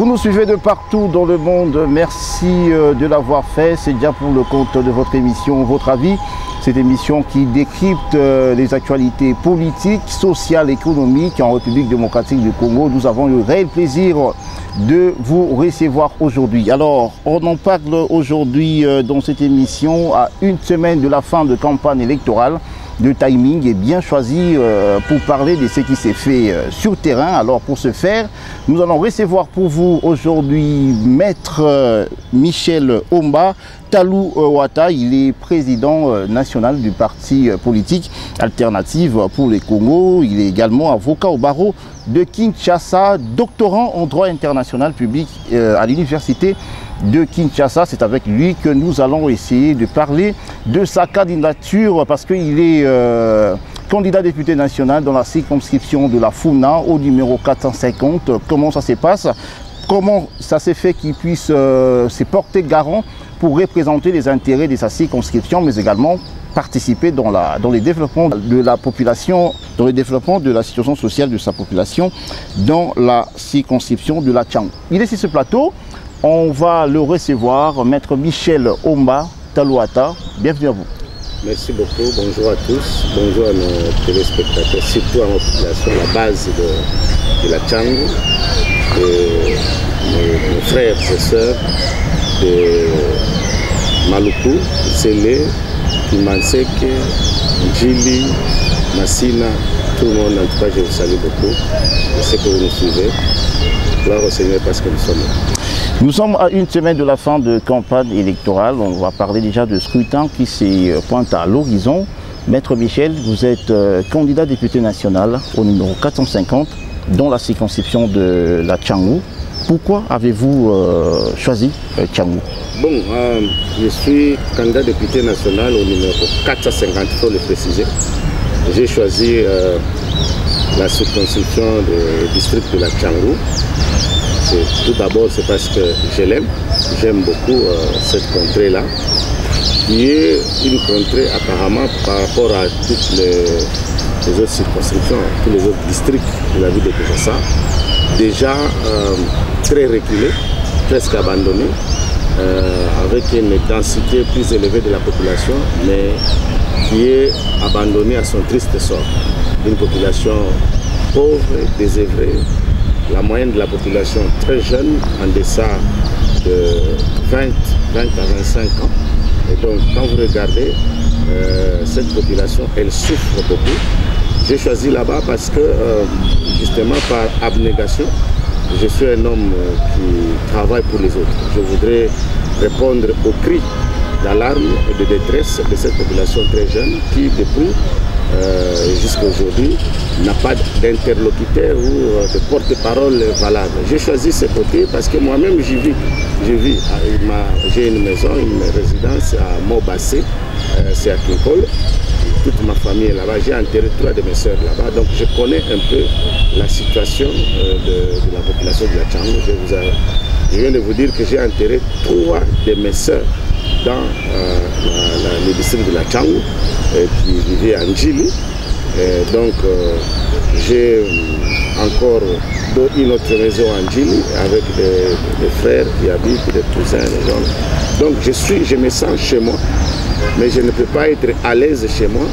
Vous nous suivez de partout dans le monde. Merci de l'avoir fait. C'est déjà pour le compte de votre émission, Votre Avis. Cette émission qui décrypte les actualités politiques, sociales, économiques en République démocratique du Congo. Nous avons le réel plaisir de vous recevoir aujourd'hui. Alors, on en parle aujourd'hui dans cette émission à une semaine de la fin de campagne électorale. Le timing est bien choisi pour parler de ce qui s'est fait sur terrain. Alors pour ce faire, nous allons recevoir pour vous aujourd'hui Maître Michel Omba Talou Wata. Il est président national du parti politique Alternative pour le Congo. Il est également avocat au barreau de Kinshasa, doctorant en droit international public à l'université de Kinshasa. C'est avec lui que nous allons essayer de parler de sa candidature parce qu'il est candidat député national dans la circonscription de la Funa au numéro 450. Comment ça se passe? Comment ça s'est fait qu'il puisse se porter garant pour représenter les intérêts de sa circonscription, mais également participer dans le développement de la population, dans le développement de la situation sociale de sa population dans la circonscription de la Tchang. Il est sur ce plateau. On va le recevoir, Maître Michel Omba Talou Wata. Bienvenue à vous. Merci beaucoup. Bonjour à tous. Bonjour à nos téléspectateurs, surtout à notre population, la base de la Tchang, nos frères et sœurs de Maluku, Zélé, Kimanseke, Njili, Massina, tout le monde. En tout cas, je vous salue beaucoup. Je sais que vous nous suivez. Gloire au Seigneur parce que nous sommes là. Nous sommes à une semaine de la fin de campagne électorale. On va parler déjà de scrutin qui se pointe à l'horizon. Maître Michel, vous êtes candidat député national au numéro 450 dans la circonscription de la Tchangou. Pourquoi avez-vous choisi Tchangou? Bon, je suis candidat député national au numéro 450, il faut le préciser. J'ai choisi la circonscription du district de la Tchangou. Tout d'abord, c'est parce que je l'aime. J'aime beaucoup cette contrée-là, qui est une contrée apparemment par rapport à toutes les autres circonscriptions, tous les autres districts de la ville de Kinshasa, déjà très reculée, presque abandonnée, avec une densité plus élevée de la population, mais qui est abandonnée à son triste sort. Une population pauvre, désœuvrée, la moyenne de la population très jeune, en deçà de 20 à 25 ans. Et donc, quand vous regardez cette population, elle souffre beaucoup. J'ai choisi là-bas parce que, justement, par abnégation, je suis un homme qui travaille pour les autres. Je voudrais répondre aux cris d'alarme et de détresse de cette population très jeune qui, depuis jusqu'à aujourd'hui, n'a pas d'interlocuteur ou de porte-parole valable. J'ai choisi ce côté parce que moi-même j'y vis. J'ai une maison, une résidence à Mobassé, c'est à Kinkol. Toute ma famille est là-bas. J'ai enterré 3 de mes soeurs là-bas. Donc je connais un peu la situation de la population de la Tchangou. Je viens de vous dire que j'ai enterré 3 de mes soeurs dans le district de la Tchangou, qui vivait à Njili. Donc j'ai encore une autre maison à Njili avec des frères qui habitent, des cousins, des gens. Donc je me sens chez moi, mais je ne peux pas être à l'aise chez moi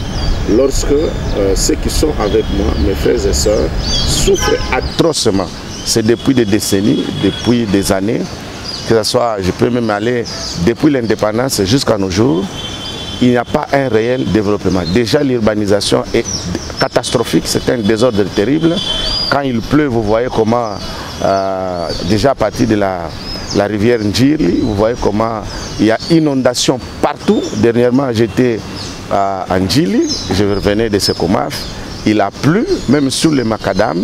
lorsque ceux qui sont avec moi, mes frères et sœurs, souffrent atrocement. C'est depuis des décennies, depuis des années, que ce soit, je peux même aller depuis l'indépendance jusqu'à nos jours, il n'y a pas un réel développement. Déjà, l'urbanisation est catastrophique, c'est un désordre terrible. Quand il pleut, vous voyez comment, déjà à partir de la rivière Njili, vous voyez comment il y a inondation partout. Dernièrement, j'étais à Njili, je revenais de Sekomaf, il a plu, même sur les macadam.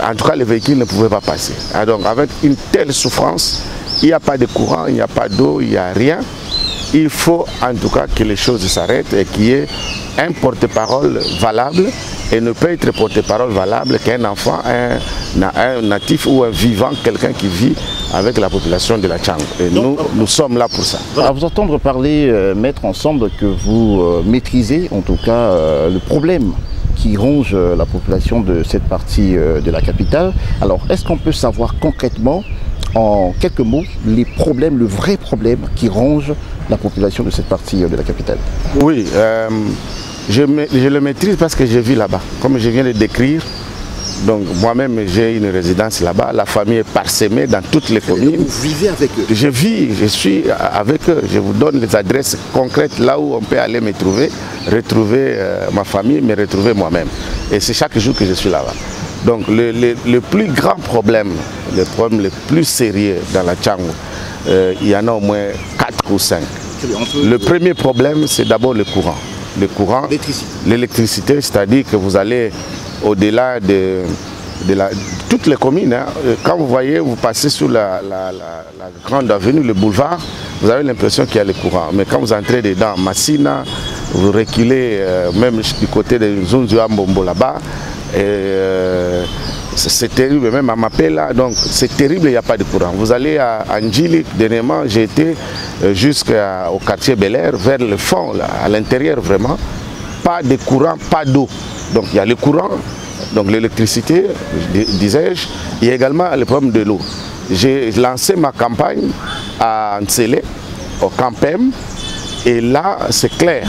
En tout cas, les véhicules ne pouvaient pas passer. Donc, avec une telle souffrance, il n'y a pas de courant, il n'y a pas d'eau, il n'y a rien. Il faut en tout cas que les choses s'arrêtent et qu'il y ait un porte-parole valable et ne peut être porte-parole valable qu'un enfant, un natif ou un vivant, quelqu'un qui vit avec la population de la Tchang. Et nous sommes là pour ça. À vous entendre parler, Maître, ensemble, que vous maîtrisez en tout cas le problème qui ronge la population de cette partie de la capitale. Alors, est-ce qu'on peut savoir concrètement, en quelques mots, les problèmes, le vrai problème qui ronge la population de cette partie de la capitale? Oui, je le maîtrise parce que je vis là-bas. Comme je viens de décrire, donc moi-même j'ai une résidence là-bas, la famille est parsemée dans toutes les communes. Vous vivez avec eux? Je vis, je suis avec eux, je vous donne les adresses concrètes là où on peut aller me trouver, retrouver ma famille, me retrouver moi-même. Et c'est chaque jour que je suis là-bas. Donc le plus grand problème, le problème le plus sérieux dans la Tchangou, il y en a au moins 4 ou 5. Le premier problème, c'est d'abord le courant. Le courant, l'électricité, c'est-à-dire que vous allez au-delà de toutes les communes. Hein. Quand vous voyez, vous passez sur la grande avenue, le boulevard, vous avez l'impression qu'il y a le courant. Mais quand vous entrez dedans, Massina, vous reculez même du côté de Zonzuambombo là-bas, c'est terrible, même à Mapela, donc c'est terrible, il n'y a pas de courant. Vous allez à Ndjili, dernièrement, j'ai été jusqu'au quartier Bel Air, vers le fond, là, à l'intérieur vraiment, pas de courant, pas d'eau. Donc il y a le courant, donc l'électricité, disais-je, il y a également le problème de l'eau. J'ai lancé ma campagne à Ntsele, au Campem, et là c'est clair,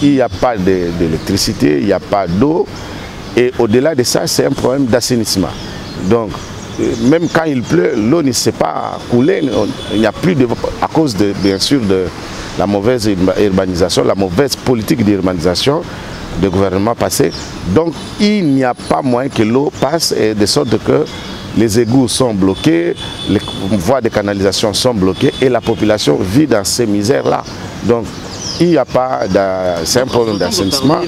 il n'y a pas d'électricité, il n'y a pas d'eau. Et au-delà de ça, c'est un problème d'assainissement. Donc, même quand il pleut, l'eau ne s'est pas coulée. Il n'y a plus de... À cause, bien sûr, de la mauvaise urbanisation, la mauvaise politique d'urbanisation du gouvernement passé. Donc, il n'y a pas moyen que l'eau passe, et de sorte que les égouts sont bloqués, les voies de canalisation sont bloquées, et la population vit dans ces misères-là. Donc, il n'y a pas, c'est un problème d'assainissement.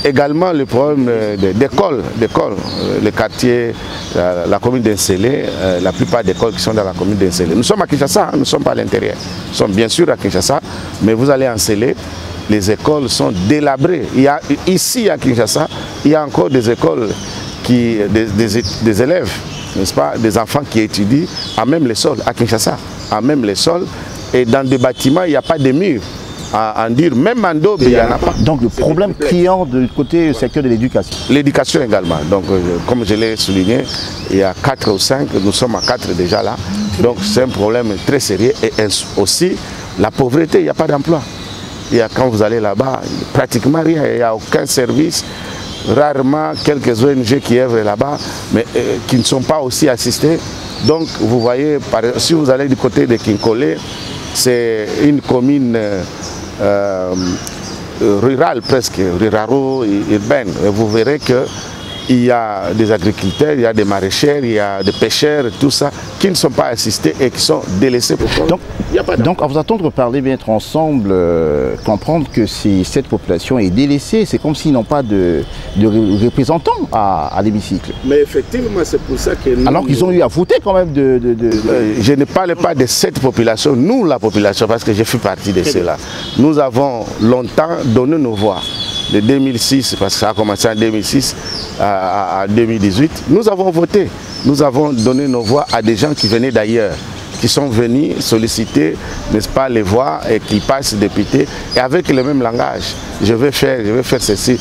Également le problème d'école, le quartier, la commune d'Nsele, la plupart des écoles qui sont dans la commune d'Nsele. Nous sommes à Kinshasa, nous ne sommes pas à l'intérieur. Nous sommes bien sûr à Kinshasa, mais vous allez à Nsele, les écoles sont délabrées. Ici à Kinshasa, il y a encore des écoles, des élèves, n'est-ce pas, des enfants qui étudient à même les sols, à Kinshasa, à même les sols, et dans des bâtiments, il n'y a pas de murs. À en dire, même en Ndo, il n'y en a pas. Donc le problème criant du côté du secteur de l'éducation. L'éducation également. Donc comme je l'ai souligné, il y a 4 ou 5, nous sommes à 4 déjà là. Donc c'est un problème très sérieux. Et aussi la pauvreté, il n'y a pas d'emploi. Quand vous allez là-bas, pratiquement rien, il n'y a aucun service. Rarement quelques ONG qui œuvrent là-bas, mais qui ne sont pas aussi assistés. Donc vous voyez, si vous allez du côté de Kinkole, c'est une commune rurale presque, ruralo-urbaine. Vous verrez qu'il y a des agriculteurs, il y a des maraîchers, il y a des pêcheurs, tout ça, qui ne sont pas assistés et qui sont délaissés. Donc à vous attendre parler, bien être ensemble, comprendre que cette population est délaissée, c'est comme s'ils n'ont pas de représentants à l'hémicycle. Mais effectivement, c'est pour ça que nous... Alors qu'ils ont eu à voter quand même Je ne parle pas de cette population, nous la population, parce que je fais partie de cela. Nous avons longtemps donné nos voix. De 2006, parce que ça a commencé en 2006 à 2018, nous avons voté. Nous avons donné nos voix à des gens qui venaient d'ailleurs, qui sont venus solliciter, n'est-ce pas, les voix et qui passent députés, et avec le même langage. Je vais faire ceci.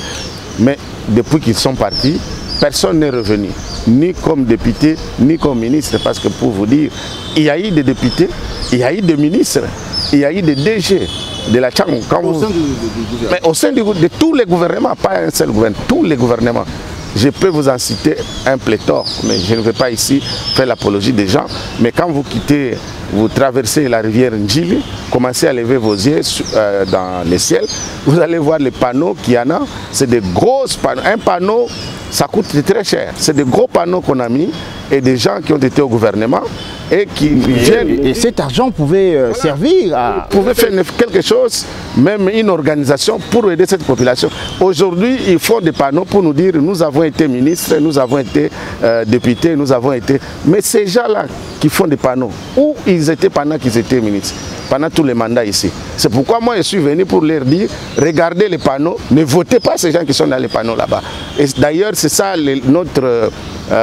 Mais depuis qu'ils sont partis, personne n'est revenu, ni comme député, ni comme ministre, parce que pour vous dire, il y a eu des députés, il y a eu des ministres, il y a eu des DG de la Tchangou. Au sein de tous les gouvernements, pas un seul gouvernement, tous les gouvernements. Je peux vous en citer un pléthore, mais je ne vais pas ici faire l'apologie des gens. Mais quand vous quittez, vous traversez la rivière Ndjili, commencez à lever vos yeux dans le ciel, vous allez voir les panneaux qu'il y en a. C'est des grosses panneaux. Un panneau, ça coûte très cher. C'est des gros panneaux qu'on a mis et des gens qui ont été au gouvernement et qui viennent. Et cet argent pouvait servir à... pouvait faire quelque chose, même une organisation pour aider cette population. Aujourd'hui, ils font des panneaux pour nous dire nous avons été ministres, nous avons été députés, nous avons été... Mais ces gens-là qui font des panneaux, où ils étaient pendant qu'ils étaient ministres, pendant tous les mandats ici. C'est pourquoi moi je suis venu pour leur dire, regardez les panneaux, ne votez pas ces gens qui sont dans les panneaux là-bas. Et d'ailleurs c'est ça notre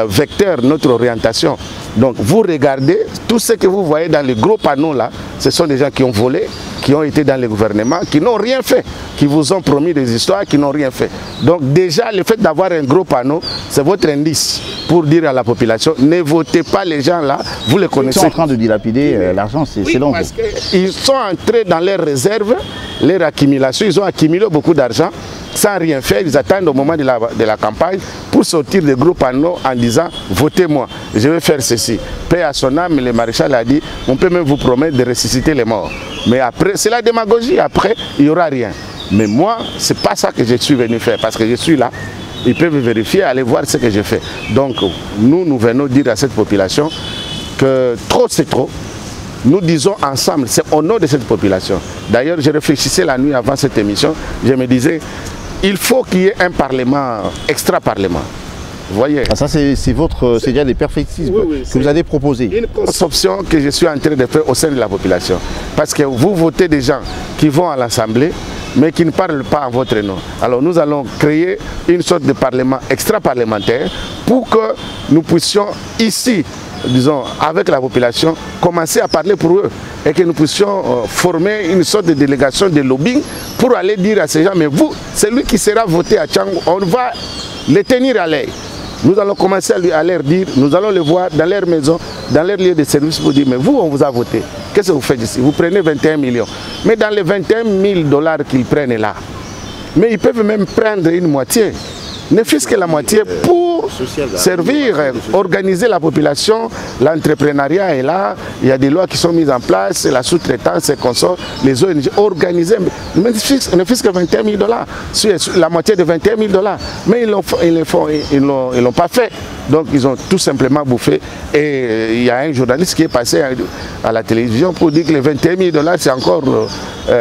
vecteur notre orientation. Donc vous regardez, tout ce que vous voyez dans les gros panneaux là, ce sont des gens qui ont volé, qui ont été dans le gouvernement, qui n'ont rien fait, qui vous ont promis des histoires, qui n'ont rien fait. Donc déjà, le fait d'avoir un gros panneau, c'est votre indice pour dire à la population, ne votez pas les gens là, vous les connaissez. Ils sont en train de dilapider l'argent, c'est selon vous. Ils sont entrés dans leurs réserves, leur accumulation, ils ont accumulé beaucoup d'argent sans rien faire. Ils attendent au moment de la campagne pour sortir des gros panneaux en disant votez-moi, je vais faire ceci. Paix à son âme, le maréchal a dit, on peut même vous promettre de ressusciter les morts. Mais après, c'est la démagogie, après, il n'y aura rien. Mais moi, ce n'est pas ça que je suis venu faire, parce que je suis là. Ils peuvent vérifier, aller voir ce que je fais. Donc, nous venons dire à cette population que trop c'est trop. Nous disons ensemble, c'est au nom de cette population. D'ailleurs, je réfléchissais la nuit avant cette émission, je me disais, il faut qu'il y ait un parlement, extra-parlement. Vous voyez. Ah, ça, c'est déjà des perfectismes que vous avez proposés. Une conception que je suis en train de faire au sein de la population. Parce que vous votez des gens qui vont à l'Assemblée, mais qui ne parlent pas en votre nom. Alors nous allons créer une sorte de parlement extra-parlementaire pour que nous puissions ici, disons, avec la population, commencer à parler pour eux et que nous puissions former une sorte de délégation de lobbying pour aller dire à ces gens, mais vous, celui qui sera voté à Tchangou, on va les tenir à l'œil. Nous allons commencer à leur dire, nous allons les voir dans leur maison, dans leur lieu de service pour dire, mais vous, on vous a voté. Qu'est-ce que vous faites ici? Vous prenez 21 millions. Mais dans les 21 000 $ qu'ils prennent là, mais ils peuvent même prendre une moitié. Ne fût-ce que la moitié pour servir, organiser la population. L'entrepreneuriat est là, il y a des lois qui sont mises en place, la sous-traitance, les consorts, les ONG, organiser, ne fût-ce que 21 000 $, la moitié de 21 000 $. Mais ils l'ont pas fait. Donc ils ont tout simplement bouffé. Et il y a un journaliste qui est passé à la télévision pour dire que les 21 000 $ c'est encore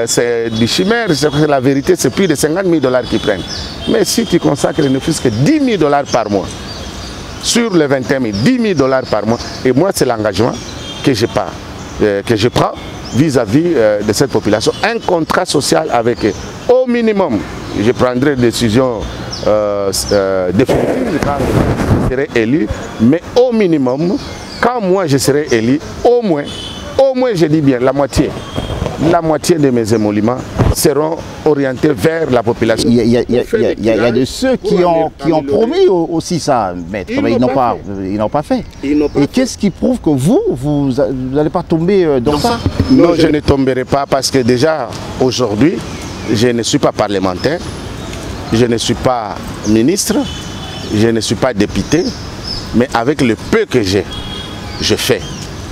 c'est du chimère. La vérité, c'est plus de 50 000 $ qu'ils prennent. Mais si tu consacres ne fût-ce que 10 000 $ par mois, sur les 21 000, 10 000 $ par mois, et moi c'est l'engagement que je prends vis-à-vis de cette population, un contrat social avec eux. Au minimum, je prendrai une décision définitive quand je serai élu, mais au minimum, quand moi je serai élu, au moins je dis bien la moitié de mes émoluments seront orientés vers la population. Il y a de ceux qui ont promis aussi ça, maître, mais ils n'ont pas fait. Et qu'est-ce qui prouve que vous n'allez pas tomber dans ça? Non, je ne tomberai pas parce que déjà aujourd'hui, je ne suis pas parlementaire, je ne suis pas ministre, je ne suis pas député, mais avec le peu que j'ai, je fais.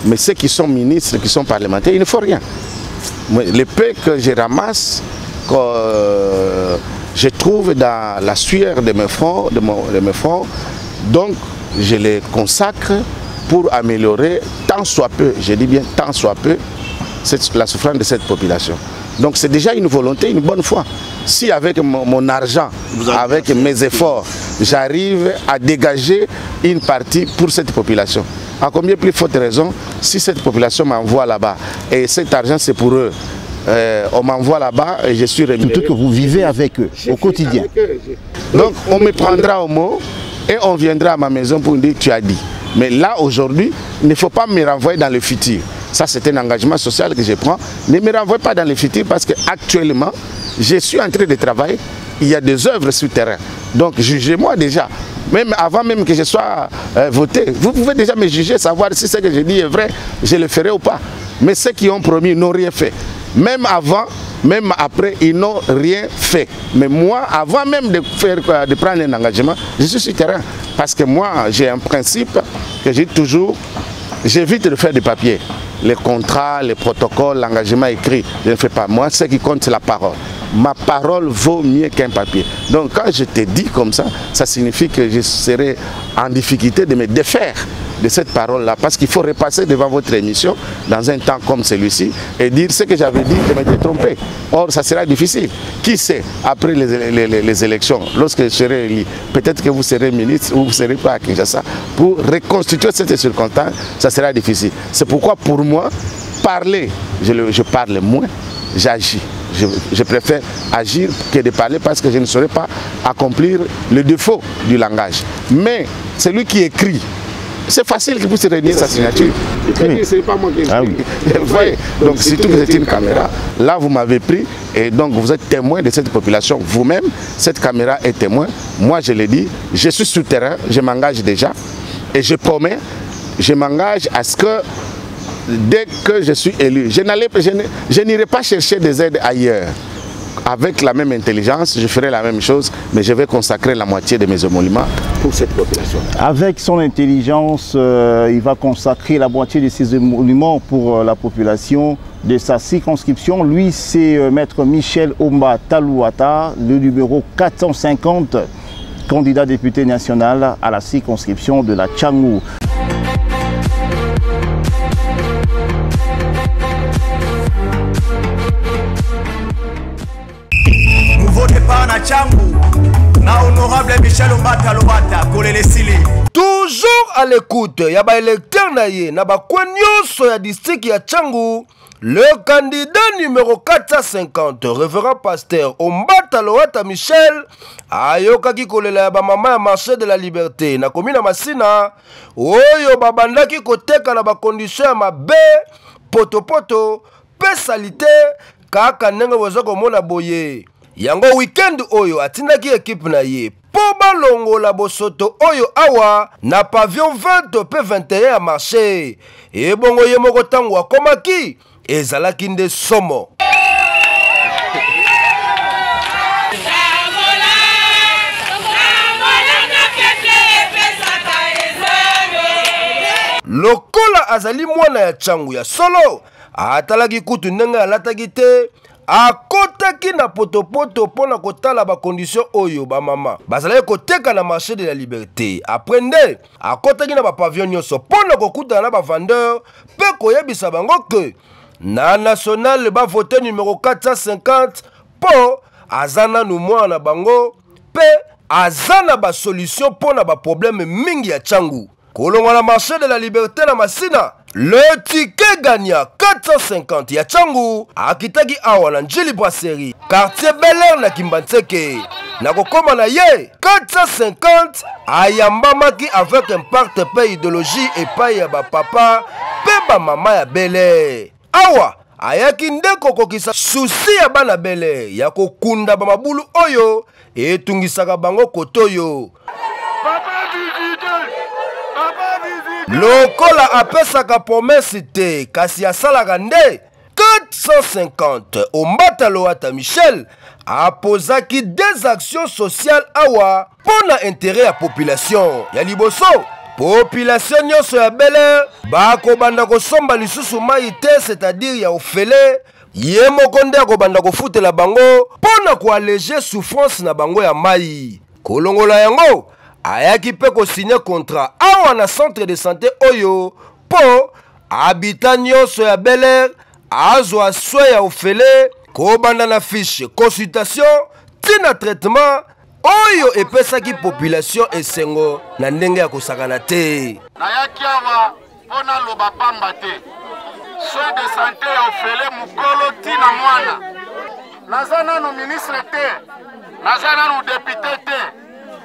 Mais ceux qui sont ministres, qui sont parlementaires, il ne faut rien. Le peu que je ramasse, que je trouve dans la sueur de mes fonds, donc je les consacre pour améliorer tant soit peu, je dis bien tant soit peu, la souffrance de cette population. Donc c'est déjà une volonté, une bonne foi. Si avec mon argent, avec mes efforts, j'arrive à dégager une partie pour cette population, à combien plus forte raison, si cette population m'envoie là-bas, et cet argent c'est pour eux, on m'envoie là-bas et je suis rémunéré. Surtout que vous vivez avec eux au quotidien. Donc on me prendra au mot et on viendra à ma maison pour me dire tu as dit. Mais là aujourd'hui, il ne faut pas me renvoyer dans le futur. Ça c'est un engagement social que je prends. Ne me renvoie pas dans le futur parce qu'actuellement, je suis en train de travailler. Il y a des œuvres sur le terrain. Donc jugez-moi déjà. Même avant même que je sois voté, vous pouvez déjà me juger, savoir si ce que je dis est vrai, je le ferai ou pas. Mais ceux qui ont promis n'ont rien fait. Même avant, même après, ils n'ont rien fait. Mais moi, avant même de prendre un engagement, je suis sur le terrain. Parce que moi, j'ai un principe que j'ai toujours, j'évite de faire des papiers. Les contrats, les protocoles, l'engagement écrit, je ne fais pas. Moi, ce qui compte, c'est la parole. Ma parole vaut mieux qu'un papier. Donc quand je te dis comme ça, ça signifie que je serai en difficulté de me défaire de cette parole-là. Parce qu'il faut repasser devant votre émission dans un temps comme celui-ci et dire ce que j'avais dit, je m'étais trompé. Or, ça sera difficile. Qui sait, après les élections, lorsque je serai élu, peut-être que vous serez ministre ou vous ne serez pas à Kinshasa. Pour reconstituer cette circonstance, ça sera difficile. C'est pourquoi pour moi, parler, je parle moins, j'agis. je préfère agir que de parler parce que je ne saurais pas accomplir le défaut du langage. Mais celui qui écrit, c'est facile qu'il puisse réunir sa signature. C'est pas moi qui ai oui. Donc surtout que c'est une caméra, là vous m'avez pris et donc vous êtes témoin de cette population. Vous-même, cette caméra est témoin. Moi je l'ai dit, je suis sur terrain, je m'engage déjà et je promets, je m'engage à ce que dès que je suis élu, je n'irai pas chercher des aides ailleurs. Avec la même intelligence, je ferai la même chose, mais je vais consacrer la moitié de mes émoluments pour cette population. Avec son intelligence, il va consacrer la moitié de ses émoluments pour la population de sa circonscription. Lui, c'est Maître Michel Omba Talouata, le numéro 450, candidat député national à la circonscription de la Tchangou. Départ na Tchangou, na honorable Michel Omba Talouata, Kolele Sili. Toujours à l'écoute, ya ba électeur na ye, na ba kwenyoso ya district ya Tchangou, le candidat numéro 450, révérend pasteur Omba Talouata Michel, ayokaki kolela ya ba mama ya marché de la liberté, na komina Masina, oyo babandaki koteka na ba condition ya mabe, poto, pe salité, kaka ndenge bozo komona boye. Yango weekend oyo atindaki équipe na ye po balongola bosoto oyo awa na pavillon 20 pe 21 ya marché e bongo ye moko tango akomaki ezalaki nde somo. Lokola azali mwana ya Tchangou ya solo atalaki kutu ndenge alataki te akotaki na potopoto pona kotala ba condition oyo ba mama bazalaki koteka na marché de la liberté. Après nde akotaki na ba pavillon nyonso pona kokutana na ba vendeur pe koyebisa bango ke na national ba voté numéro 450 po azana nu mwana bango pe azana ba solution pona ba problème mingi ya Tchangou. Kolongo na marché de la liberté na Masina, le ticket gagnant 450 ya Tchangou akitaki awa na Njili Brasserie, quartier Bel Air na Kimbantseke. Na kokoma na ye 450 ayambamaki avec un parti pe idéologie epai ya ba papa pe ba mama ya Bel Air. Awa ayaki nde kokokisa susi ya bana Bel Air ya kokunda ba mabulu oyo etungisaka bango kotoyo. Lokola apesaka promesse te kasi asalaka nde 450 Omba Talouata Michel apozaki des actions sociales awa pona intérêt ya population ya liboso. Population nyonso ya Bel Air bako banda kosomba lisusu mai te, c'est-à-dire ya ofele ye moko nde akobanda kofutela bango pona koalléger souffrance na bango ya mai. Kolongola yango ayaki pe ko signer contrat awa na centre de santé oyo po habitant nyonso ya Bel Air azwa soin ya ofele kobanda na fiche consultation tina traitement oyo epesaki population esengo na ndenge ya kosakana te. Nayaki awa pona loba pamba te soin de santé ya ofele mukolo tina mwana naza nanu ministre te naza nanu député te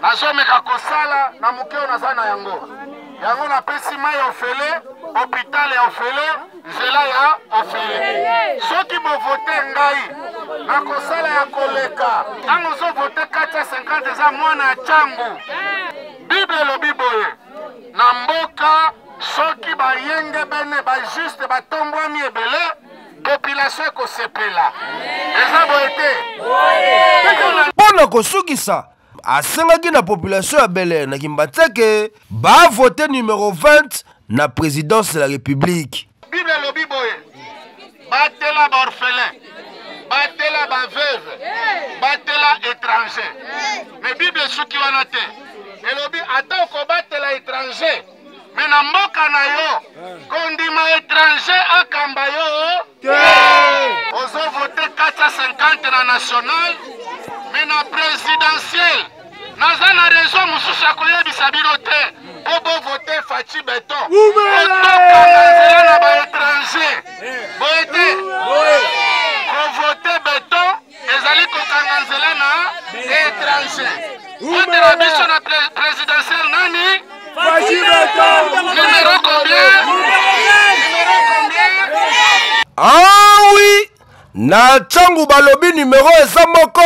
nazomeka kosala na mokeo naza na yango napesi mai ya ofele hôpital ya ofele nzela ya ofele soki bovote ngai nakosala ya koleka ntango ozovote 450 eza mwana ya Tchangou. Bible elobi boye na mboka soki bayenge bene bajuste batombwami ebele population ekosepela eza boye te mpona kosukisa asengaki na population ya Bel Air na Kimbantseke ba voté numéro 20 na présidence de la République. Bible elobi boye batela ba orphelin batela ba veuve batela étranger mais Bible soki wana te elobi ata kobatela étranger mais na mboka na yo kondima étranger akamba yo ozo voté 450 na national mais na présidentiel naza na raison mosusu ya koyebisa bino te po bovote Faci Beton otokanga nzela na baétranger boye te kovote Beton Zelana étranger. Vote la mission présidentielle Nani. Numéro combien? Numéro combien? Ah oui, na Tchangou Balobi numéro Ezamoko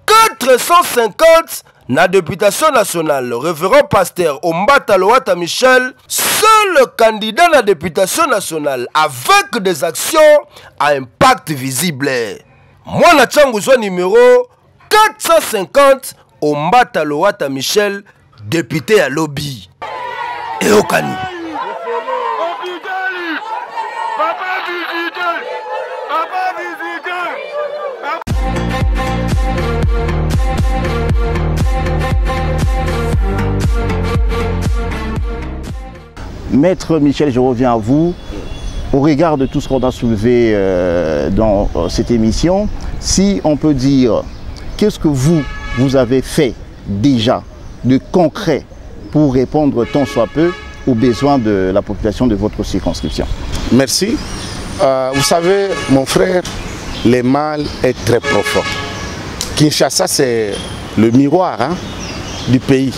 450 na députation nationale. Le révérend pasteur Ombata Loata Michel, seul candidat à la députation nationale avec des actions à impact visible. Moi na Tchangou soit numéro 450 Ombata Loata Michel, député à lobby. Et au Kani. Maître Michel, je reviens à vous. Au regard de tout ce qu'on a soulevé dans cette émission, si on peut dire, qu'est-ce que vous avez fait déjà de concret pour répondre tant soit peu aux besoins de la population de votre circonscription? Merci. Vous savez, mon frère, le mal est très profond. Kinshasa, c'est le miroir du pays.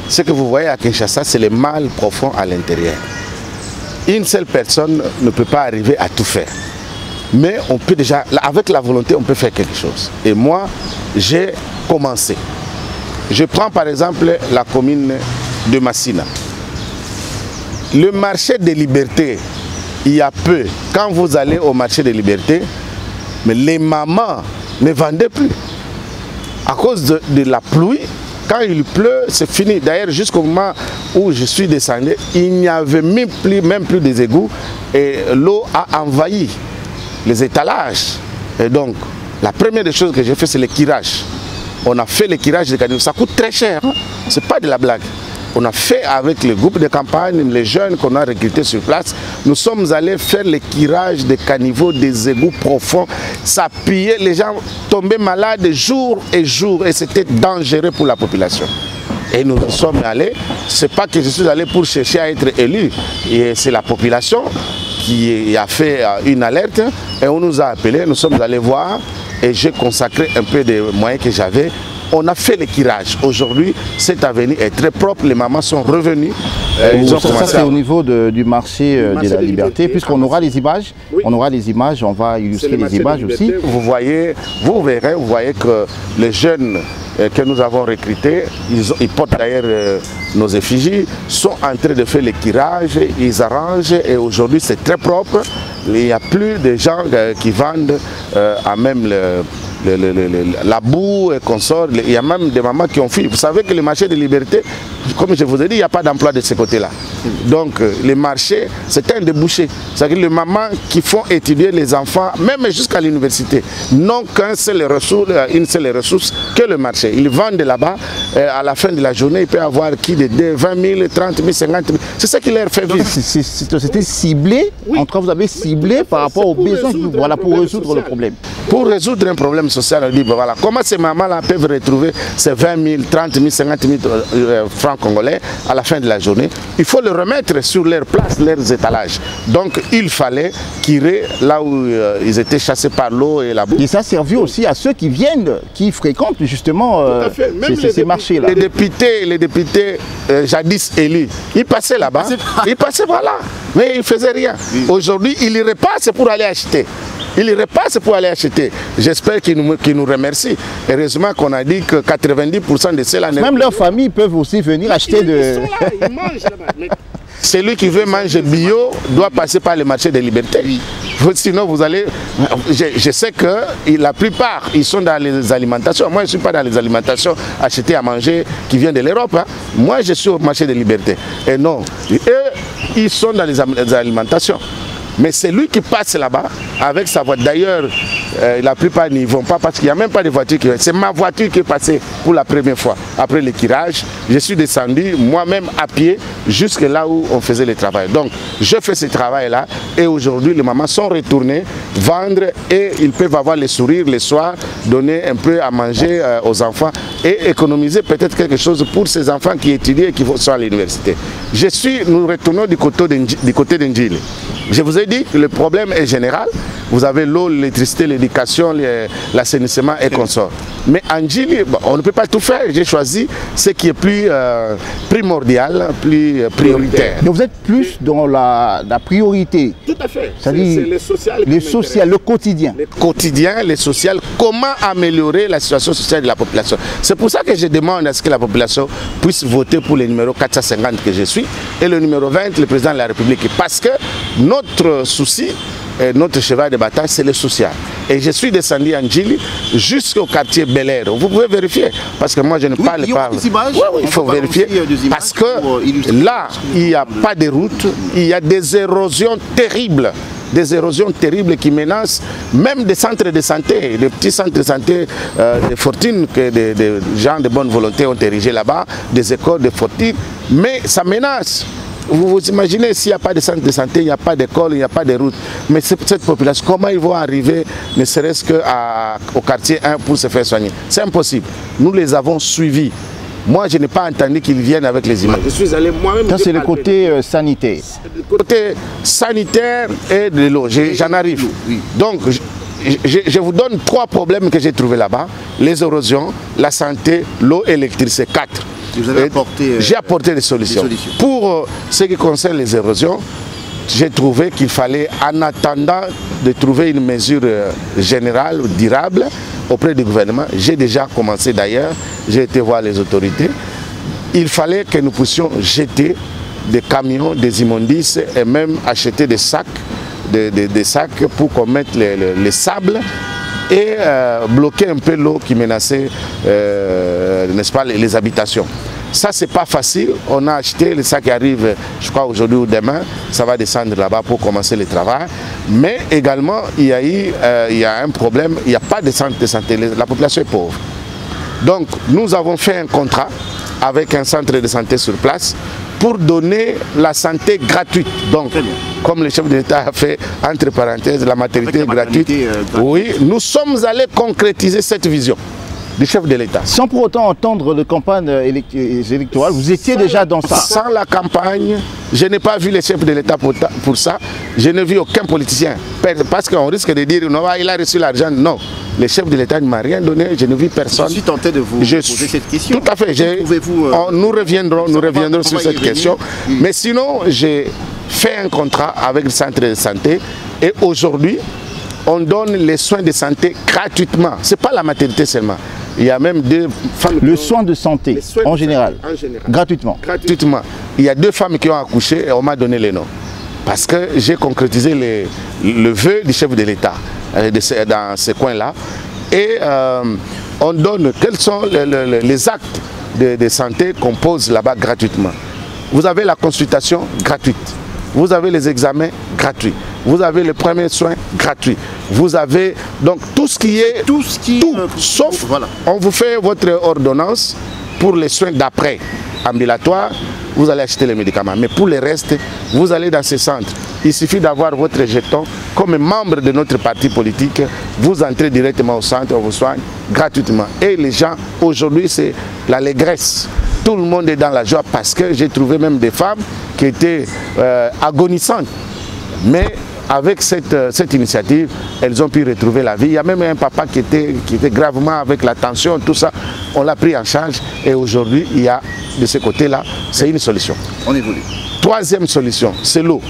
Ce que vous voyez à Kinshasa, c'est le mal profond à l'intérieur. Une seule personne ne peut pas arriver à tout faire. Mais on peut déjà, avec la volonté, on peut faire quelque chose. Et moi, j'ai commencé. Je prends par exemple la commune de Massina. Le marché des libertés, il y a peu, quand vous allez au marché des libertés, mais les mamans ne vendaient plus. À cause de la pluie, quand il pleut, c'est fini. D'ailleurs, jusqu'au moment où je suis descendu, il n'y avait même plus des égouts et l'eau a envahi les étalages. Et donc, la première des choses que j'ai fait, c'est le curage. On a fait le curage des caniveaux. Ça coûte très cher, c'est pas de la blague. On a fait avec le groupe de campagne, les jeunes qu'on a recrutés sur place, nous sommes allés faire le curage des caniveaux, des égouts profonds. Ça pillait, les gens tombaient malades jour et jour et c'était dangereux pour la population. Et nous sommes allés, c'est pas que je suis allé pour chercher à être élu, c'est la population qui a fait une alerte et on nous a appelés, nous sommes allés voir et j'ai consacré un peu des moyens que j'avais. On a fait le curage. Aujourd'hui, cette avenue est très propre. Les mamans sont revenues. Ça c'est au niveau du marché de la liberté. Puisqu'on aura les images, oui. On aura les images, on va illustrer les images aussi. Vous voyez, vous verrez, vous voyez que les jeunes que nous avons recrutés, ils portent d'ailleurs nos effigies, sont en train de faire le curage, ils arrangent et aujourd'hui c'est très propre. Il n'y a plus de gens qui vendent à même la boue et consorts. Il y a même des mamans qui ont fui. Vous savez que le marché de liberté, comme je vous ai dit, il n'y a pas d'emploi de ce côté-là. Donc les marchés, c'est un débouché. C'est-à-dire les mamans qui font étudier les enfants, même jusqu'à l'université, n'ont qu'une seule ressource que le marché. Ils vendent là-bas, à la fin de la journée, il peut y avoir qui de 20 000, 30 000, 50 000. C'est ça qui leur fait vivre. C'était ciblé, oui. En tout cas vous avez ciblé par rapport aux besoins, voilà, pour résoudre le problème. Pour résoudre un problème social, on dit, ben voilà, comment ces mamans-là peuvent retrouver ces 20 000, 30 000, 50 000 francs congolais à la fin de la journée? Il faut le remettre sur leur place, leurs étalages. Donc il fallait tirer là où ils étaient chassés par l'eau et la boue. Et ça a servi aussi à ceux qui viennent, qui fréquentent justement ces marchés-là. Les députés jadis élus, ils passaient là-bas, ils passaient voilà, mais ils ne faisaient rien. Oui. Aujourd'hui, ils y repassent pour aller acheter. Il repasse pour aller acheter. J'espère qu'ils nous remercient. Heureusement qu'on a dit que 90% de ceux-là... Même leurs familles peuvent aussi venir acheter de... Ils sont là, ils mangent là-bas. Celui qui veut manger bio doit passer par le marché des libertés. Oui. Sinon, vous allez... Je sais que la plupart, ils sont dans les alimentations. Moi, je ne suis pas dans les alimentations acheter à manger qui vient de l'Europe. Hein. Moi, je suis au marché des libertés. Et non, eux, ils sont dans les alimentations. Mais c'est lui qui passe là-bas avec sa voiture. D'ailleurs, la plupart n'y vont pas parce qu'il n'y a même pas de voiture qui... C'est ma voiture qui est passée pour la première fois. Après le curage, je suis descendu moi-même à pied jusque là où on faisait le travail. Donc, je fais ce travail-là et aujourd'hui, les mamans sont retournées vendre et ils peuvent avoir les sourires le soir, donner un peu à manger aux enfants. et économiser peut-être quelque chose pour ces enfants qui étudient et qui sont à l'université. Nous retournons du côté d'Ndjili. Je vous ai dit que le problème est général. Vous avez l'eau, l'électricité, l'éducation, l'assainissement et consorts. Mais en Ndjili, on ne peut pas tout faire. J'ai choisi ce qui est plus primordial, plus prioritaire. Donc vous êtes plus dans la priorité. Tout à fait. C'est le social, le quotidien. Le quotidien, le social, comment améliorer la situation sociale de la population. C'est pour ça que je demande à ce que la population puisse voter pour le numéro 450 que je suis et le numéro 20, le président de la République. Parce que notre souci, notre cheval de bataille, c'est le social. Et je suis descendu en Ndjili jusqu'au quartier Bel Air. Vous pouvez vérifier, parce que moi je ne parle pas. Oui, il faut vérifier. Parce que là, il n'y a pas de route, il y a des érosions terribles. Des érosions terribles qui menacent même des centres de santé, des petits centres de santé de fortune que des gens de bonne volonté ont érigés là-bas, des écoles de fortune, mais ça menace. Vous vous imaginez s'il n'y a pas de centre de santé, il n'y a pas d'école, il n'y a pas de route. Mais cette population, comment ils vont arriver, ne serait-ce qu'au quartier 1 pour se faire soigner? C'est impossible. Nous les avons suivis. Moi, je n'ai pas entendu qu'ils viennent avec les images. Je suis allé moi-même. Ça, c'est le côté sanitaire. Le côté sanitaire et de l'eau. J'en arrive. Oui. Donc, je vous donne 3 problèmes que j'ai trouvés là-bas. Les érosions, la santé, l'eau et l'électricité. 4. J'ai apporté des solutions. Pour ce qui concerne les érosions, j'ai trouvé qu'il fallait, en attendant de trouver une mesure générale, durable, auprès du gouvernement, j'ai déjà commencé d'ailleurs, j'ai été voir les autorités, il fallait que nous puissions jeter des camions, des immondices et même acheter des sacs, des sacs pour qu'on mette les sables et bloquer un peu l'eau qui menaçait, n'est-ce pas, les habitations. Ça, c'est pas facile. On a acheté les sacs qui arrivent, je crois, aujourd'hui ou demain. Ça va descendre là-bas pour commencer le travail. Mais également, il y a un problème. Il n'y a pas de centre de santé. La population est pauvre. Donc, nous avons fait un contrat avec un centre de santé sur place pour donner la santé gratuite. Donc, comme le chef de l'État a fait, entre parenthèses, la maternité gratuite. Oui, nous sommes allés concrétiser cette vision du chef de l'État. Sans pour autant entendre de campagne électorale, vous étiez déjà dans ça. Sans la campagne, je n'ai pas vu le chef de l'État pour ça. Je n'ai vu aucun politicien. Parce qu'on risque de dire, non, il a reçu l'argent. Non, le chef de l'État ne m'a rien donné, je n'ai vu personne. Je suis tenté de vous poser cette question. Tout à fait. Nous reviendrons sur cette question. Mais sinon, j'ai fait un contrat avec le centre de santé et aujourd'hui, on donne les soins de santé gratuitement. Ce n'est pas la maternité seulement. Il y a même 2 femmes... Le soin de santé, en général, gratuitement. Gratuitement. Il y a 2 femmes qui ont accouché et on m'a donné les noms. Parce que j'ai concrétisé le vœu du chef de l'État dans ce coin-là. Et on donne quels sont les actes de santé qu'on pose là-bas gratuitement. Vous avez la consultation gratuite. Vous avez les examens gratuits. Vous avez les premiers soins gratuits. Vous avez donc tout ce qui est... Tout, sauf, voilà. On vous fait votre ordonnance pour les soins d'après ambulatoires. Vous allez acheter les médicaments. Mais pour le reste, vous allez dans ces centres. Il suffit d'avoir votre jeton. Comme membre de notre parti politique, vous entrez directement au centre, on vous soigne gratuitement. Et les gens, aujourd'hui, c'est l'allégresse. Tout le monde est dans la joie parce que j'ai trouvé même des femmes qui étaient agonissantes. Mais avec cette initiative, elles ont pu retrouver la vie. Il y a même un papa qui était gravement avec la tension, tout ça. On l'a pris en charge et aujourd'hui, il y a de ce côté-là, c'est une solution. On évolue. 3e solution, c'est l'eau.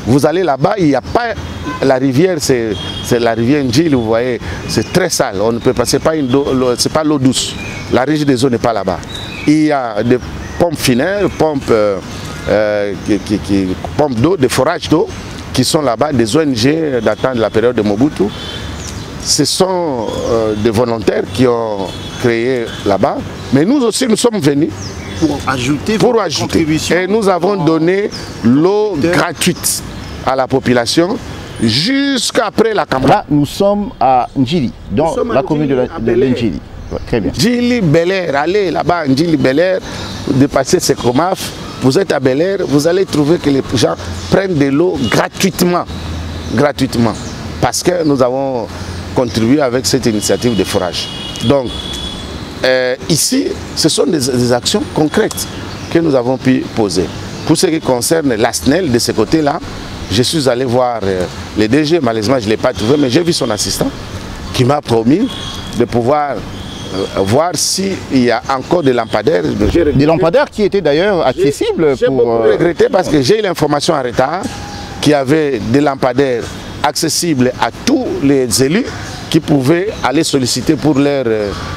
Vous allez là-bas, il n'y a pas... La rivière, c'est la rivière Ndjili, vous voyez, c'est très sale. On ne peut pas, c'est pas l'eau douce. La riche des eaux n'est pas là-bas. Il y a des pompes finaires, pompes d'eau, des forages d'eau qui sont là-bas, des ONG datant de la période de Mobutu. Ce sont des volontaires qui ont créé là-bas. Mais nous aussi, nous sommes venus pour ajouter. Contribution. Et nous avons donné l'eau gratuite à la population jusqu'après la campagne. Là, nous sommes à Ndjili, dans la commune de Ndjili. Très bien. Ndjili Bel Air, allez là-bas, Ndjili Bel Air, dépasser ces Comaf, vous êtes à Bel Air, vous allez trouver que les gens prennent de l'eau gratuitement. Gratuitement. Parce que nous avons contribué avec cette initiative de forage. Donc, ici, ce sont des actions concrètes que nous avons pu poser. Pour ce qui concerne la SNEL, de ce côté-là, je suis allé voir le DG, malheureusement je ne l'ai pas trouvé, mais j'ai vu son assistant qui m'a promis de pouvoir voir s'il y a encore des lampadaires. Des lampadaires qui étaient d'ailleurs accessibles. J'ai beaucoup regretté parce que j'ai eu l'information en retard qu'il y avait des lampadaires accessibles à tous les élus qui pouvaient aller solliciter pour leur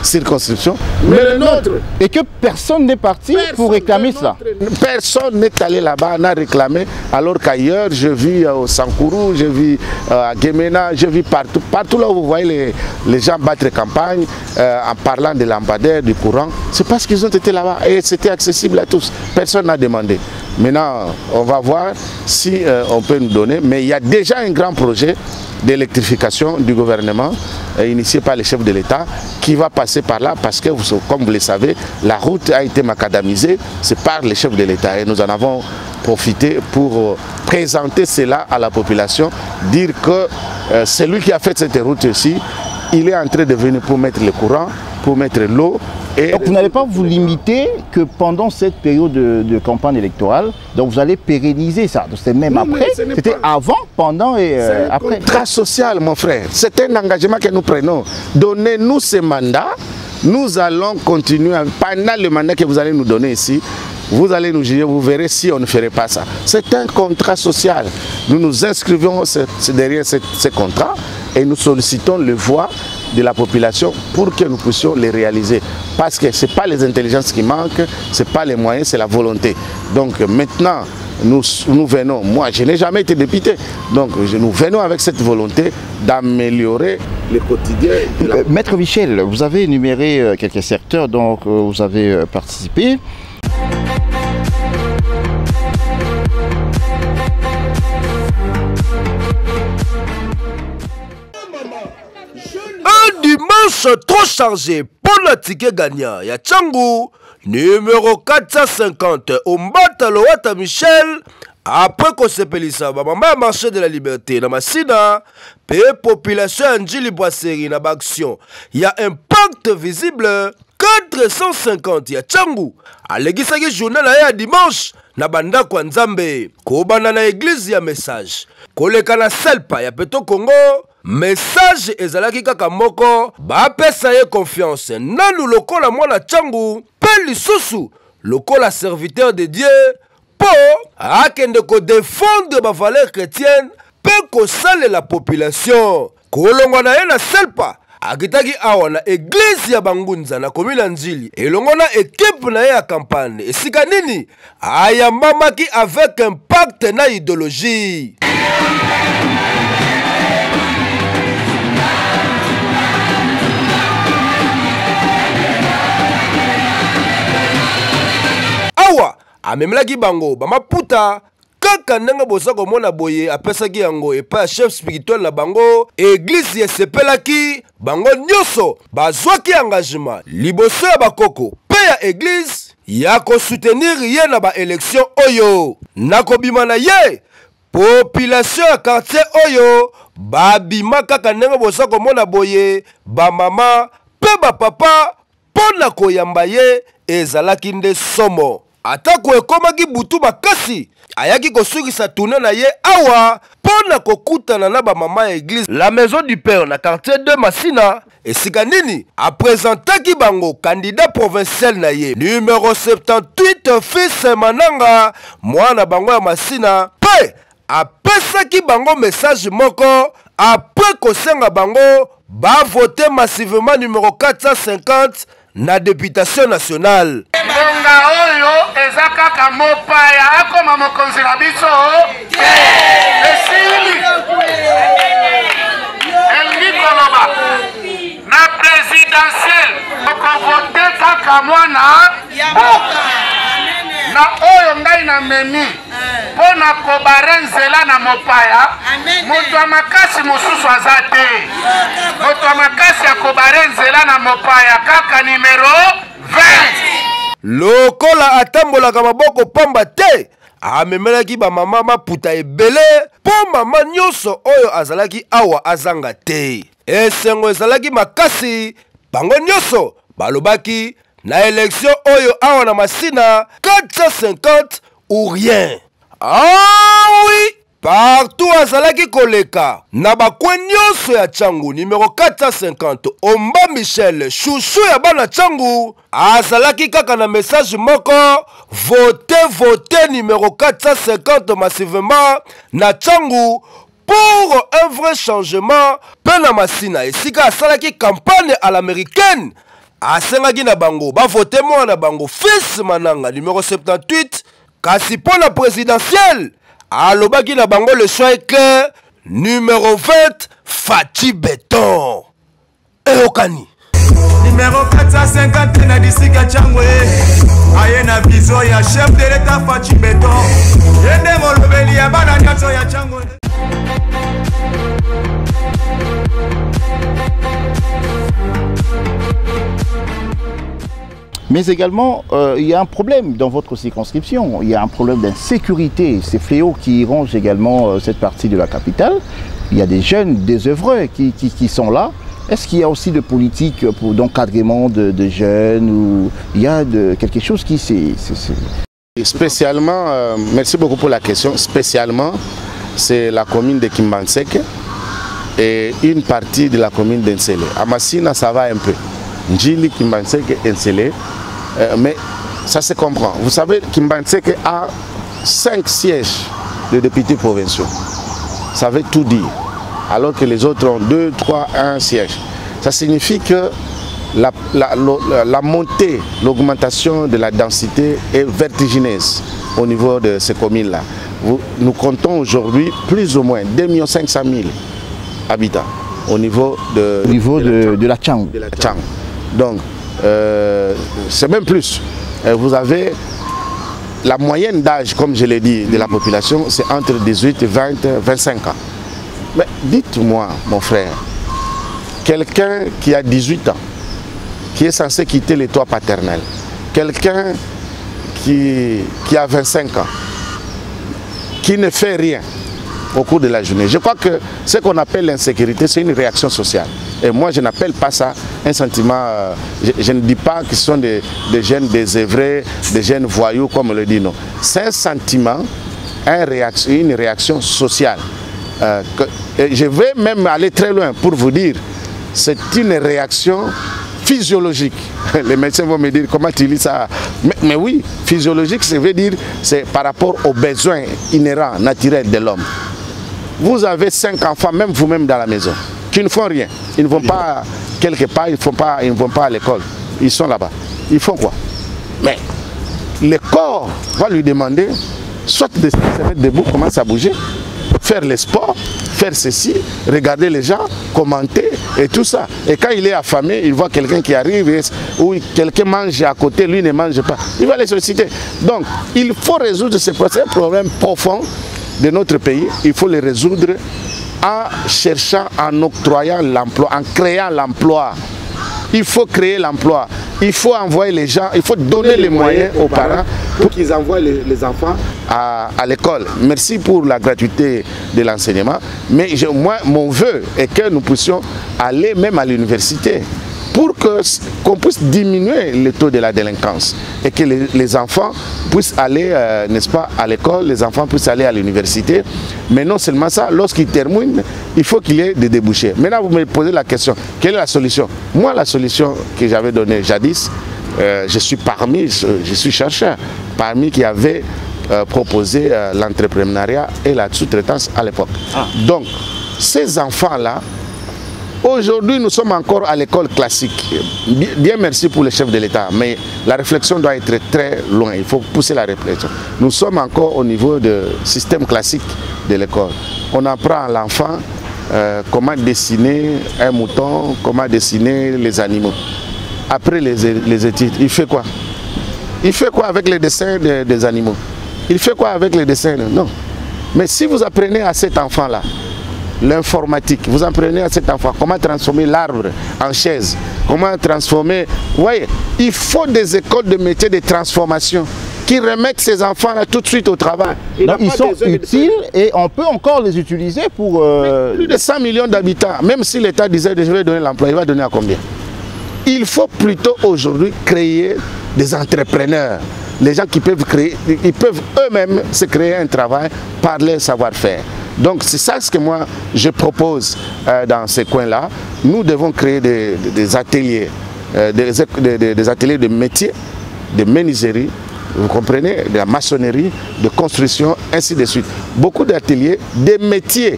circonscription. Mais le nôtre. Et que personne n'est parti pour réclamer cela. Personne n'est allé là-bas, n'a réclamé, alors qu'ailleurs, je vis au Sankourou, je vis à Guémena, je vis partout. Partout là où vous voyez les gens battre campagne en parlant des lampadaires, du courant, c'est parce qu'ils ont été là-bas et c'était accessible à tous. Personne n'a demandé. Maintenant, on va voir si on peut nous donner, mais il y a déjà un grand projet d'électrification du gouvernement initié par les chefs de l'État qui va passer par là parce que, comme vous le savez, la route a été macadamisée, c'est par les chefs de l'État et nous en avons profité pour présenter cela à la population, dire que celui qui a fait cette route aussi, il est en train de venir pour mettre le courant, pour mettre l'eau. Donc vous n'allez pas vous limiter que pendant cette période de campagne électorale, donc vous allez pérenniser ça. C'est même après, c'était avant, pendant et après. C'est un contrat social, mon frère. C'est un engagement que nous prenons. Donnez-nous ce mandat, nous allons continuer pendant le mandat que vous allez nous donner ici. Vous allez nous juger, vous verrez si on ne ferait pas ça. C'est un contrat social. Nous nous inscrivons derrière ce contrat et nous sollicitons le voix de la population pour que nous puissions les réaliser. Parce que ce n'est pas les intelligences qui manquent, ce n'est pas les moyens, c'est la volonté. Donc maintenant, nous venons, moi je n'ai jamais été député, donc nous venons avec cette volonté d'améliorer le quotidien. Maître Michel, vous avez énuméré quelques secteurs dont vous avez participé. Un dimanche trop chargé pour le ticket gagnant. Ya Tchangou, numéro 450, Ombata Loata Michel. Après qu'on se pelissa, maman marché de la liberté, dans ma sina, paix population Njili Boisseri, na action. Il y a un impact visible. 450 ya Tchangou. À l'église journal ya dimanche. Na banda kwa Nzambe. Kobana na église ya message. Koleka na selpa ya Peto Congo. Message ezalaki kaka moko. Ba pesa ye confiance. Nanu lokola mwana Tchangou. Pe lisusu. Lokola serviteur de Dieu. Po akende ko défendre ba valeur chrétienne. Pe ko sale la population. Kolongwa na ye na selpa. Akitaki awa na église ya Bangunza na commune Njili elongo na équipe na ya campagne esika nini ayambamaki avec impact na idéologie. Awa amemelaki bango bamaputa kaka ndenge boza komona boye apesaki yango epa chef spirituel na bango église esepelaki bango nyonso bazwaki engagement liboso ya bakoko pe ya église ya kosoutenir ye na ba élection oyo nakobima na ye population ya quartier oyo babima kaka ndenge boza komona boye bamama pe bapapa pona koyamba ye ezalaki nde somo atako ekomaki butu makasi ayaki kosukisa tourne na ye awa pona kokutana na ba mama ya église la maison du père na quartier de Masina esika nini apresentaki bango candidat provincial na ye numéro 78 fils Mananga mwana bango ya Masina pe apesaki bango message moko après kosenga bango ba voter massivement numéro 450 na députation nationale. Ngonga oyo eza kaka mopaya akoma mokonzi na biso esili elingi koloba na présidentielle okovote kaka mwana na oyo ngai na memi pona kobare nzela na mopaya moto ya makasi mosusu aza te moto ya makasi ya kobare nzela na mopaya kaka numero 20 lokola atambolaka maboko pamba te amemelaki bamama maputa ebele mpo mama nyonso oyo azalaki awa azanga te esengo ezalaki makasi bango nyonso balobaki na élection oyo awa na Masina 450 ou rien. Ah oui, partout azalaki koleka na bakwe nyonso ya Tchangu numéro 450 Omba Michel chouchou ya bana Tchangu azalaki kaka na message moko votez numéro 450 massivement na Tchangu pour un vrai changement. Pena Masina esika asalaki campagne à l'américaine asengaki na bango ba voter moi na bango fils mananga numéro 78 kasi pour la présidentielle alobaki na bango le choix est clair numéro 20 Fati Béton Eokani numéro 450 na disika Tchangwe aye na vision ya chef de l'état Fati Béton yende molobeli ya bana nyatso ya Tchangwe. Mais également, il y a un problème dans votre circonscription. Il y a un problème d'insécurité. Ces fléaux qui rongent également cette partie de la capitale. Il y a des jeunes désœuvreux qui sont là. Est-ce qu'il y a aussi de politique pour d'encadrement de jeunes ou il y a quelque chose qui s'est... Spécialement, merci beaucoup pour la question. Spécialement, c'est la commune de Kimbanseke et une partie de la commune d'Ensele. À Masina, ça va un peu. Njili, Kimbanseke, Ensele. Mais ça se comprend. Vous savez, Kimbanseke a 5 sièges de députés provinciaux. Ça veut tout dire. Alors que les autres ont 2, 3, 1 siège. Ça signifie que la montée, l'augmentation de la densité est vertigineuse au niveau de ces communes-là. Nous comptons aujourd'hui plus ou moins 2 500 000 habitants au niveau de la Tchang. Donc, c'est même plus. Vous avez la moyenne d'âge, comme je l'ai dit, de la population, c'est entre 18 et 20, 25 ans. Mais dites-moi, mon frère, quelqu'un qui a 18 ans, qui est censé quitter les toits paternels, quelqu'un qui a 25 ans, qui ne fait rien au cours de la journée. Je crois que ce qu'on appelle l'insécurité, c'est une réaction sociale. Et moi, je n'appelle pas ça un sentiment... je ne dis pas que ce sont des jeunes désœuvrés, des jeunes voyous, comme on le dit, non. C'est un sentiment, une réaction sociale. Et je vais même aller très loin pour vous dire, c'est une réaction physiologique. Les médecins vont me dire comment tu lis ça. Mais oui, physiologique, ça veut dire c'est par rapport aux besoins inhérents, naturels de l'homme. Vous avez 5 enfants, même vous-même dans la maison, qui ne font rien. Ils ne vont pas quelque part, ils ne vont pas à l'école. Ils sont là-bas. Ils font quoi? Mais le corps va lui demander soit de se mettre debout, commencer à bouger, faire les sports, faire ceci, regarder les gens, commenter et tout ça. Et quand il est affamé, il voit quelqu'un qui arrive ou quelqu'un mange à côté, lui ne mange pas. Il va les solliciter. Donc, il faut résoudre ces problèmes profonds de notre pays. Il faut les résoudre en cherchant, en octroyant l'emploi, en créant l'emploi. Il faut créer l'emploi. Il faut envoyer les gens, il faut donner les moyens aux parents pour qu'ils envoient les enfants à l'école. Merci pour la gratuité de l'enseignement. Mais moi, mon vœu est que nous puissions aller même à l'université pour qu'on puisse diminuer le taux de la délinquance et que les enfants puissent aller, n'est-ce pas, à l'école, les enfants puissent aller à l'université. Mais non seulement ça, lorsqu'ils terminent, il faut qu'il y ait des débouchés. Maintenant, vous me posez la question, quelle est la solution? Moi, la solution que j'avais donnée jadis, je suis chercheur, parmi qui avait proposé l'entrepreneuriat et la sous-traitance à l'époque. Donc, ces enfants-là, aujourd'hui, nous sommes encore à l'école classique. Bien merci pour les chefs de l'État, mais la réflexion doit être très loin. Il faut pousser la réflexion. Nous sommes encore au niveau du système classique de l'école. On apprend à l'enfant comment dessiner un mouton, comment dessiner les animaux. Après les études, il fait quoi? Il fait quoi avec les dessins des animaux? Il fait quoi avec les dessins? Non. Mais si vous apprenez à cet enfant-là, l'informatique, vous apprenez à cet enfant comment transformer l'arbre en chaise, comment transformer... Vous voyez, il faut des écoles de métiers de transformation qui remettent ces enfants-là tout de suite au travail. Donc, ils sont utiles et on peut encore les utiliser pour... Plus de 100 millions d'habitants, même si l'État disait que je vais donner l'emploi, il va donner à combien? Il faut plutôt aujourd'hui créer des entrepreneurs. Les gens qui peuvent créer, ils peuvent eux-mêmes se créer un travail par leur savoir-faire. Donc c'est ça ce que moi je propose dans ces coins-là. Nous devons créer des ateliers, des ateliers de métiers, de menuiserie, vous comprenez, de la maçonnerie, de construction, ainsi de suite. Beaucoup d'ateliers, des métiers.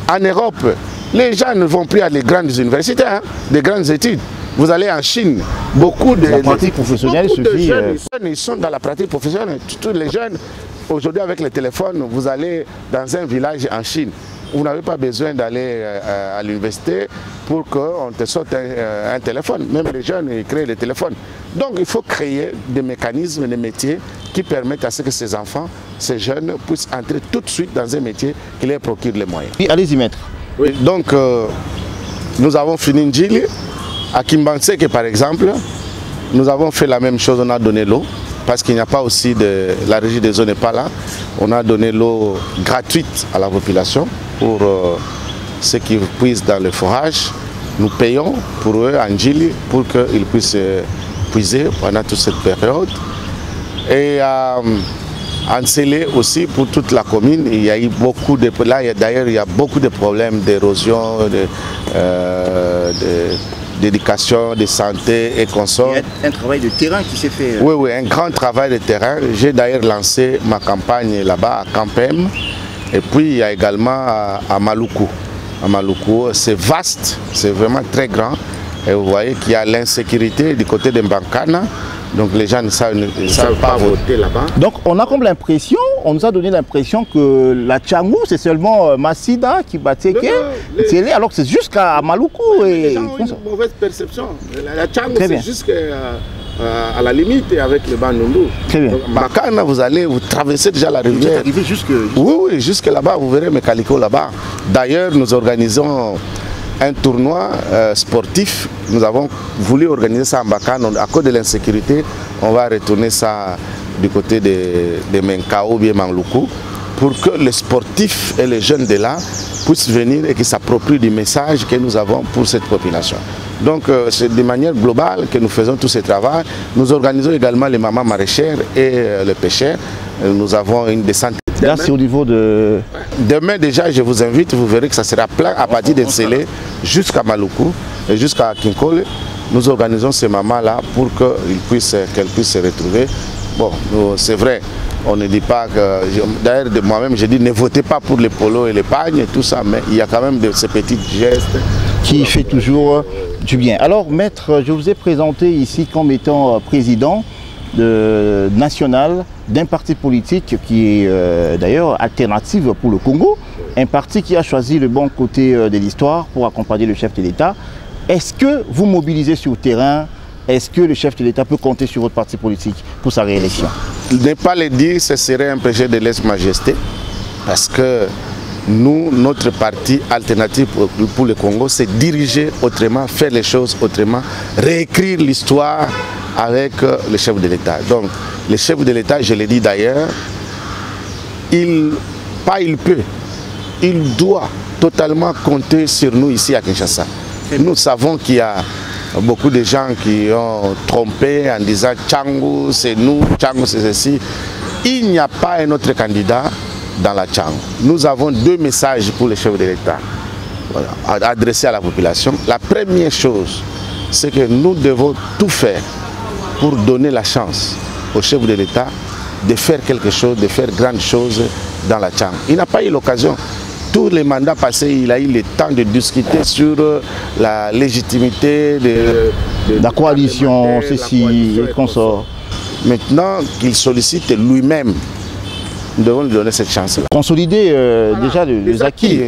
En Europe, les gens ne vont plus à les grandes universités, hein, des grandes études. Vous allez en Chine, beaucoup de... La pratique professionnelle suffit... jeunes, ils sont dans la pratique professionnelle. Tous les jeunes, aujourd'hui avec les téléphones, vous allez dans un village en Chine. Vous n'avez pas besoin d'aller à l'université pour qu'on te sorte un téléphone. Même les jeunes, ils créent les téléphones. Donc il faut créer des mécanismes, des métiers qui permettent à ce que ces enfants, ces jeunes, puissent entrer tout de suite dans un métier qui leur procure les moyens. Oui, allez-y, maître. Oui. Donc nous avons fini Ndjili. À Kimbanseke par exemple, nous avons fait la même chose, on a donné l'eau, parce qu'il n'y a pas aussi de... La régie des eaux n'est pas là. On a donné l'eau gratuite à la population pour ceux qui puissent dans le forage. Nous payons pour eux en Ndjili pour qu'ils puissent puiser pendant toute cette période. Et en Sélé aussi, pour toute la commune, il y a eu beaucoup de... Là, d'ailleurs, il y a beaucoup de problèmes d'érosion, d'éducation, de santé et consorts. Il y a un travail de terrain qui s'est fait. Oui, oui, un grand travail de terrain. J'ai d'ailleurs lancé ma campagne là-bas à Campem. Et puis il y a également à Maluku. À Maluku, c'est vaste, c'est vraiment très grand. Et vous voyez qu'il y a l'insécurité du côté de Mbankana. Donc les gens ne savent pas voter là-bas. Donc on a comme l'impression, on nous a donné l'impression que la Tchangou c'est seulement Massida qui battait alors que c'est jusqu'à Maluku. Les gens ont une mauvaise perception. La Tchangou c'est jusqu'à la limite avec le Bandundu. Très bien. Makana, vous traversez déjà la rivière. Vous jusque... Oui, jusque là-bas, vous verrez mes calicots là-bas. D'ailleurs, nous organisons un tournoi sportif. Nous avons voulu organiser ça en Bakane. À cause de l'insécurité, on va retourner ça du côté de Menkao ou bien Manluku pour que les sportifs et les jeunes de là puissent venir et qu'ils s'approprient du message que nous avons pour cette population. Donc c'est de manière globale que nous faisons tout ce travail. Nous organisons également les mamans maraîchères et les pêcheurs. Nous avons une descente. Là, c'est au niveau de... Demain déjà, je vous invite, vous verrez que ça sera plein à partir de Sélé jusqu'à Maluku et jusqu'à Kinkole. Nous organisons ces mamans-là pour qu'elles puissent se retrouver. Bon, c'est vrai, on ne dit pas que... D'ailleurs, de moi-même, je dis ne votez pas pour les polos et les pagnes et tout ça, mais il y a quand même de ces petits gestes qui fait toujours du bien. Alors, maître, je vous ai présenté ici comme étant président national d'un parti politique qui est d'ailleurs alternative pour le Congo, un parti qui a choisi le bon côté de l'histoire pour accompagner le chef de l'État. Est-ce que vous mobilisez sur le terrain? Est-ce que le chef de l'État peut compter sur votre parti politique pour sa réélection? Ne pas le dire, ce serait un péché de lèse-majesté, parce que nous, notre parti alternatif pour le Congo, c'est diriger autrement, faire les choses autrement, réécrire l'histoire avec le chef de l'État. Donc, le chef de l'État, je l'ai dit d'ailleurs, il peut, il doit totalement compter sur nous ici à Kinshasa. Nous savons qu'il y a beaucoup de gens qui ont trompé en disant Tchangou c'est nous, Tchangou c'est ceci. Il n'y a pas un autre candidat dans la Tchangou. Nous avons deux messages pour le chef de l'État adressés à la population. La première chose, c'est que nous devons tout faire pour donner la chance au chef de l'État de faire quelque chose, de faire grande chose dans la Tchangou. Il n'a pas eu l'occasion. Tous les mandats passés, il a eu le temps de discuter sur la légitimité de la coalition, ceci et consort. Maintenant qu'il sollicite lui-même, nous devons lui donner cette chance-là. Consolider déjà les acquis.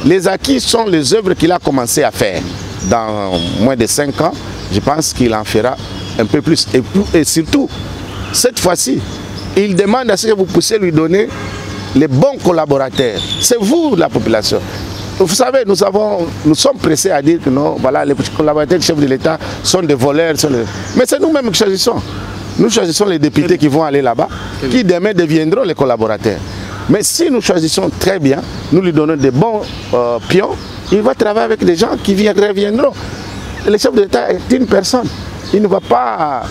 Les acquis sont les œuvres qu'il a commencé à faire. Dans moins de 5 ans, je pense qu'il en fera un peu plus. Et surtout, cette fois-ci, il demande à ce que vous puissiez lui donner les bons collaborateurs. C'est vous, la population. Vous savez, nous sommes pressés à dire que non, voilà, les collaborateurs du chef de l'État sont des voleurs. Mais c'est nous-mêmes qui choisissons. Nous choisissons les députés qui vont aller là-bas, qui demain deviendront les collaborateurs. Mais si nous choisissons très bien, nous lui donnons des bons pions, il va travailler avec des gens qui reviendront. le chef de l'État est une personne. Il ne va pas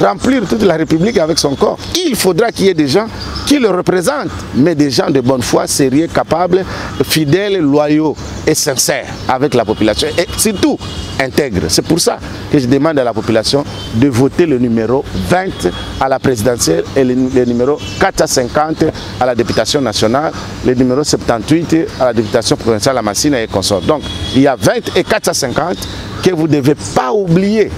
remplir toute la République avec son corps. Il faudra qu'il y ait des gens qui le représentent, mais des gens de bonne foi, sérieux, capables, fidèles, loyaux et sincères avec la population. Et surtout, intègres. C'est pour ça que je demande à la population de voter le numéro 20 à la présidentielle et le numéro 450 à la députation nationale, le numéro 78 à la députation provinciale à Massina et consorts. Donc, il y a 20 et 450 que vous ne devez pas oublier.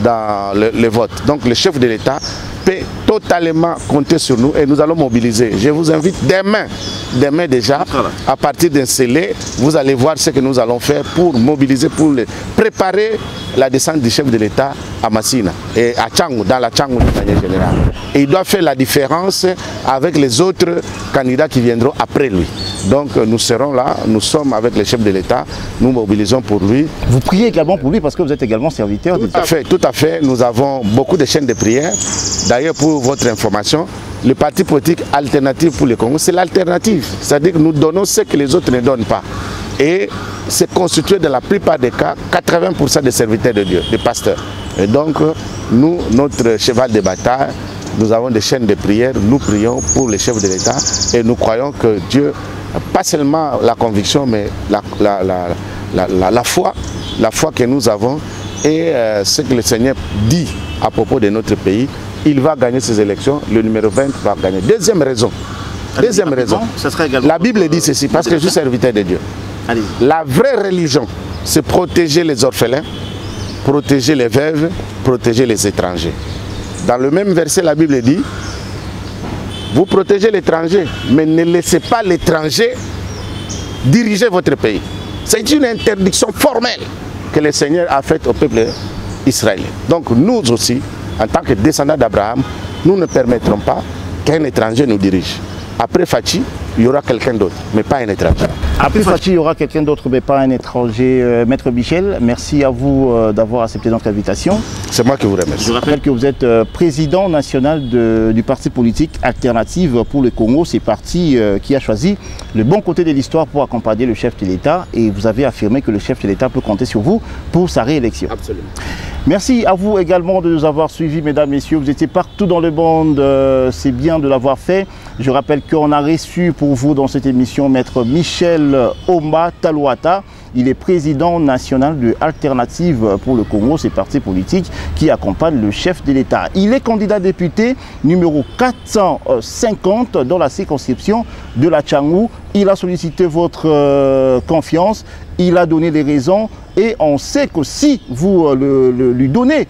Dans le vote. Donc le chef de l'État peut totalement compter sur nous et nous allons mobiliser. Je vous invite demain déjà, à partir d'un scellé, vous allez voir ce que nous allons faire pour mobiliser, pour préparer la descente du chef de l'État à Massina et à Tchangou, dans la Tchangou de manière générale. Et il doit faire la différence avec les autres candidats qui viendront après lui. Donc nous serons là, nous sommes avec le chef de l'État, nous mobilisons pour lui. Vous priez également pour lui parce que vous êtes également serviteur de Dieu. Tout à fait. Nous avons beaucoup de chaînes de prière. D'ailleurs, pour votre information, le parti politique alternatif pour le Congo, c'est l'alternative. C'est-à-dire que nous donnons ce que les autres ne donnent pas. Et c'est constitué dans la plupart des cas 80% des serviteurs de Dieu, des pasteurs. Et donc, nous, notre cheval de bataille, nous avons des chaînes de prière, nous prions pour les chefs de l'État et nous croyons que Dieu, pas seulement la conviction, mais la foi que nous avons et ce que le Seigneur dit à propos de notre pays, il va gagner ces élections, le numéro 20 va gagner. Deuxième raison, la Bible dit ceci, parce que je suis serviteur de Dieu. La vraie religion, c'est protéger les orphelins, protéger les veuves, protéger les étrangers. Dans le même verset, la Bible dit, vous protégez l'étranger, mais ne laissez pas l'étranger diriger votre pays. C'est une interdiction formelle que le Seigneur a faite au peuple israélien. Donc nous aussi, en tant que descendants d'Abraham, nous ne permettrons pas qu'un étranger nous dirige. Après Fachi, il y aura quelqu'un d'autre, mais pas un étranger. Après Fachi, il y aura quelqu'un d'autre, mais pas un étranger. Maître Michel, merci à vous d'avoir accepté notre invitation. C'est moi qui vous remercie. Je rappelle que vous êtes président national du parti politique Alternative pour le Congo. C'est le parti qui a choisi le bon côté de l'histoire pour accompagner le chef de l'État. Et vous avez affirmé que le chef de l'État peut compter sur vous pour sa réélection. Absolument. Merci à vous également de nous avoir suivis, mesdames, messieurs. Vous étiez partout dans le monde. C'est bien de l'avoir fait. Je rappelle qu'on a reçu pour vous dans cette émission Maître Michel Omba Talouata. Il est président national de Alternative pour le Congo, c'est parti politique qui accompagne le chef de l'État. Il est candidat député numéro 450 dans la circonscription de la Tchangou. Il a sollicité votre confiance, il a donné des raisons et on sait que si vous lui donnez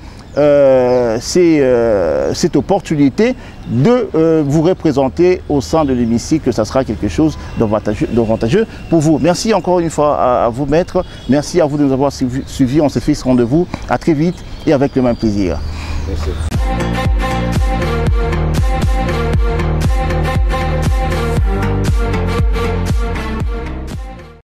cette opportunité de vous représenter au sein de l'hémicycle, ça sera quelque chose d'avantageux pour vous. Merci encore une fois à vous, maître. Merci à vous de nous avoir suivis. On se fixe rendez-vous à très vite et avec le même plaisir. Merci.